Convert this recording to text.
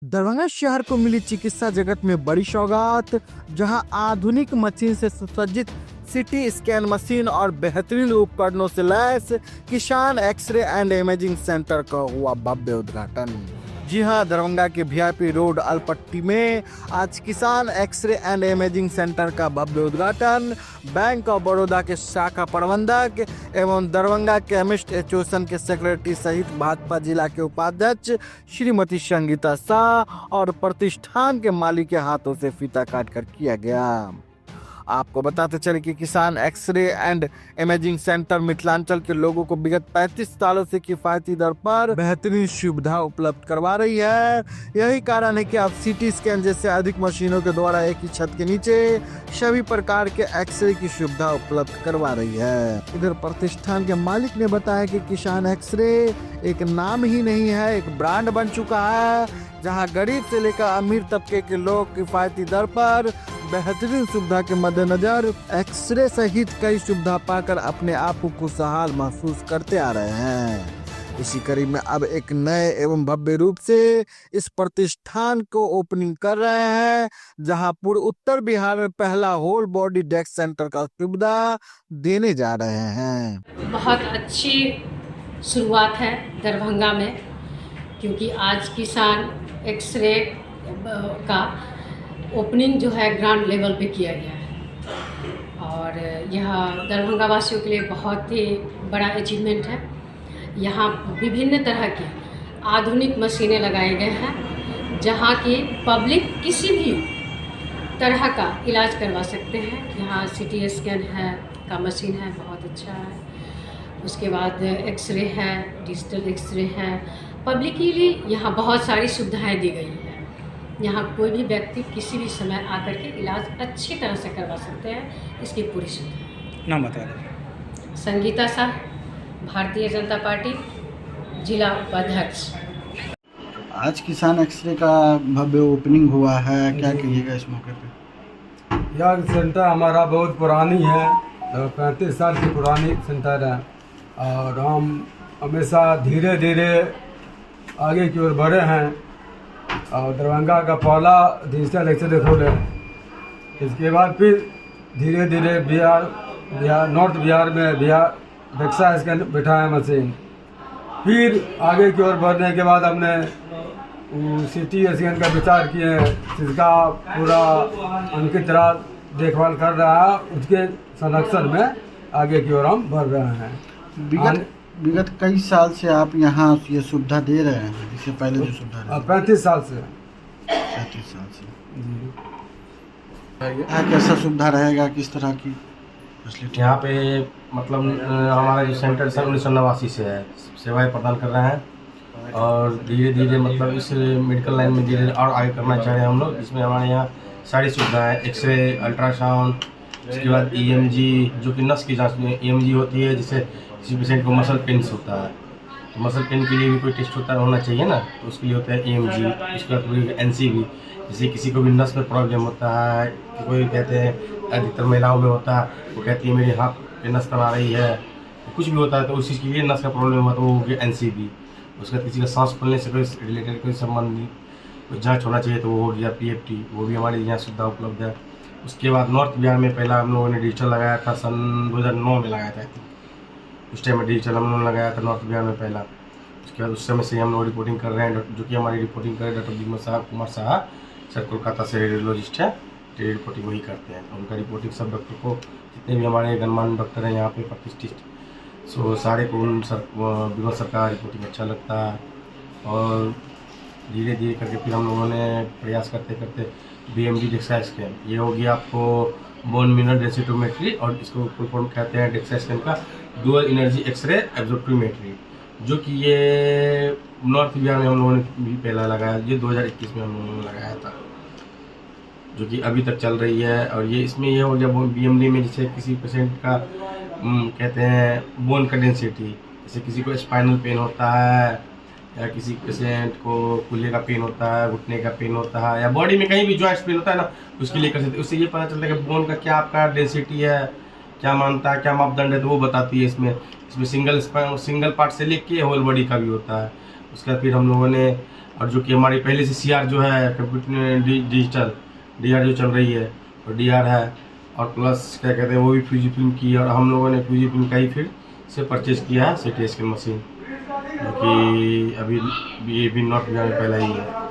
दरभंगा शहर को मिली चिकित्सा जगत में बड़ी सौगात, जहां आधुनिक मशीन से सुसज्जित सिटी स्कैन मशीन और बेहतरीन उपकरणों से लैस किसान एक्सरे एंड इमेजिंग सेंटर का हुआ भव्य उद्घाटन। जी हां, दरभंगा के वीआईपी रोड अलपट्टी में आज किसान एक्सरे एंड इमेजिंग सेंटर का भव्य उद्घाटन बैंक ऑफ बड़ौदा के शाखा प्रबंधक एवं दरभंगा केमिस्ट एसोसिएशन के सेक्रेटरी सहित भाजपा जिला के उपाध्यक्ष श्रीमती संगीता शाह और प्रतिष्ठान के मालिक के हाथों से फीता काटकर किया गया। आपको बताते चले कि Kisan x-ray and imaging centre Mithilanchal के लोगों को विगत 35 सालों से किफायती दर पर बेहतरीन सुविधा उपलब्ध करवा रही है। यही कारण है कि अब सिटी स्कैन जैसे अधिक मशीनों के द्वारा एक ही छत के नीचे सभी प्रकार के एक्सरे की सुविधा उपलब्ध करवा रही है। इधर प्रतिष्ठान के मालिक ने बताया कि किसान एक्सरे एक नाम ही नहीं है, एक ब्रांड बन चुका है, जहां गरीब से लेकर अमीर तबके के लोग किफायती दर पर बेहतरीन सुविधा के मद्देनजर एक्सरे सहित कई सुविधा पाकर अपने आप को खुशहाल महसूस करते आ रहे हैं। इसी कड़ी में अब एक नए एवं भव्य रूप से इस प्रतिष्ठान को ओपनिंग कर रहे हैं, जहां पूर्व उत्तर बिहार में पहला होल बॉडी डेस्क सेंटर का सुविधा देने जा रहे हैं। बहुत अच्छी शुरुआत है दरभंगा में, क्योंकि आज किसान एक्सरे का ओपनिंग जो है ग्राउंड लेवल पे किया गया है और यह दरभंगा वासियों के लिए बहुत ही बड़ा अचीवमेंट है। यहाँ विभिन्न तरह की आधुनिक मशीनें लगाए गए हैं, जहाँ की पब्लिक किसी भी तरह का इलाज करवा सकते हैं। यहाँ सिटी स्कैन है का मशीन है, बहुत अच्छा है। उसके बाद एक्सरे है, डिजिटल एक्सरे है। पब्लिक के लिए यहाँ बहुत सारी सुविधाएं दी गई हैं। यहाँ कोई भी व्यक्ति किसी भी समय आकर के इलाज अच्छी तरह से करवा सकते हैं। इसकी पूरी सुविधा। नाम बता दें। संगीता शाह, भारतीय जनता पार्टी, जिला उपाध्यक्ष। आज किसान एक्सरे का भव्य ओपनिंग हुआ है, क्या कहिएगा इस मौके पे? यह सेंटर हमारा बहुत पुरानी है, 35 साल की पुरानी सेंटर है और हम हमेशा धीरे धीरे आगे की ओर बढ़े हैं और दरभंगा का पहला डिजिटल एक्सरे खोले। इसके बाद फिर धीरे धीरे बिहार नॉर्थ बिहार में डेक्सा स्कैन बैठाया मशीन। फिर आगे की ओर बढ़ने के बाद हमने सिटी स्कैन का विचार किए, जिसका पूरा अंकित राज देखभाल कर रहा है। उसके संरक्षण में आगे की ओर हम बढ़ रहे हैं। विगत कई साल से आप यहाँ ये सुविधा दे रहे हैं, इससे पहले जो सुविधा 35 साल से। 35 साल से यहाँ कैसा सुविधा रहेगा, किस तरह की फैसिलिटी? यहाँ पे मतलब हमारा जो सेंटर सन 1989 से है, सेवाएं प्रदान कर रहे हैं और धीरे धीरे मतलब इस मेडिकल लाइन में धीरे और आगे करना चाह रहे हैं हम लोग। इसमें हमारे यहाँ सारी सुविधाएं, एक्सरे, अल्ट्रासाउंड, उसके बाद EMG जो कि नस की जाँच में EMG होती है, जिससे किसी पेशेंट को मसल पेन्स होता है तो मसल पेन के लिए भी कोई टेस्ट होना चाहिए ना, तो उसके लिए होता है EMG। उसके बाद NCB, जैसे किसी को भी नस में प्रॉब्लम होता है, कोई कहते हैं अधिकतर महिलाओं में होता है, वो कहती है मेरे हाथ पे नस तन आ रही है, कुछ भी होता है तो उस चीज़ के लिए नस का प्रॉब्लम हुआ तो वो हो गया NCB। उसके बाद किसी का सांस फूलने से कोई रिलेटेड कोई संबंधी कोई जाँच होना चाहिए तो वो हो गया PFT, वो भी हमारे यहाँ सुविधा उपलब्ध है। उसके बाद नॉर्थ बिहार में पहला हम लोगों ने डिजिटल लगाया था, सन 2009 में लगाया था। उस टाइम में डिजिटल हम लोगों ने लगाया था नॉर्थ बिहार में पहला। उसके बाद उस समय से हम लोग रिपोर्टिंग कर रहे हैं, जो कि हमारी रिपोर्टिंग कर रहे हैं डॉक्टर कुमार शाह सर, कोलकाता से रेडियोलॉजिस्ट है, टेली रिपोर्टिंग वही करते हैं। तो उनका रिपोर्टिंग सब डॉक्टर को, जितने भी हमारे गणमान्य डॉक्टर हैं यहाँ पे प्रतिष्ठित, सो सारे को विगत सरकार रिपोर्टिंग अच्छा लगता है। और धीरे धीरे करके फिर हम लोगों ने प्रयास करते करते BMD डेक्सा स्कैन, ये हो गया आपको बोन मिनरल डेंसिटोमेट्री, और इसको फुल फॉर्म कहते हैं डेक्सा स्कैन का डुअल एनर्जी एक्सरे एब्जॉर्प्टियोमेट्री, जो कि ये नॉर्थ बिहार में हम लोगों ने भी पहला लगाया। ये 2021 में हम लोगों ने लगाया था, जो कि अभी तक चल रही है। और ये इसमें ये हो गया BMD में, जैसे किसी पेशेंट का कहते हैं बोन का डेंसिटी, जैसे किसी को स्पाइनल पेन होता है या किसी पेशेंट को कूल्हे का पेन होता है, घुटने का पेन होता है, या बॉडी में कहीं भी जॉइंट्स पेन होता है ना, उसके लिए कर सकते हैं। उससे ये पता चलता है कि बोन का क्या आपका डेंसिटी है, क्या मानता है, क्या मापदंड है, तो वो बताती है। इसमें सिंगल पार्ट से लेके होल बॉडी का भी होता है। उसके बाद फिर हम लोगों ने, और जो कि हमारी पहले से CR जो है कंप्यूटर डिजिटल DR जो चल रही है और DR है, और प्लस क्या कहते हैं वो भी फ्यूजीफिल्म की, और हम लोगों ने फ्यूजीफिल्म का ही फिर से परचेज़ किया है CT स्कैन मशीन, जो कि अभी भी नॉर्थ बिहार में पहला ही है।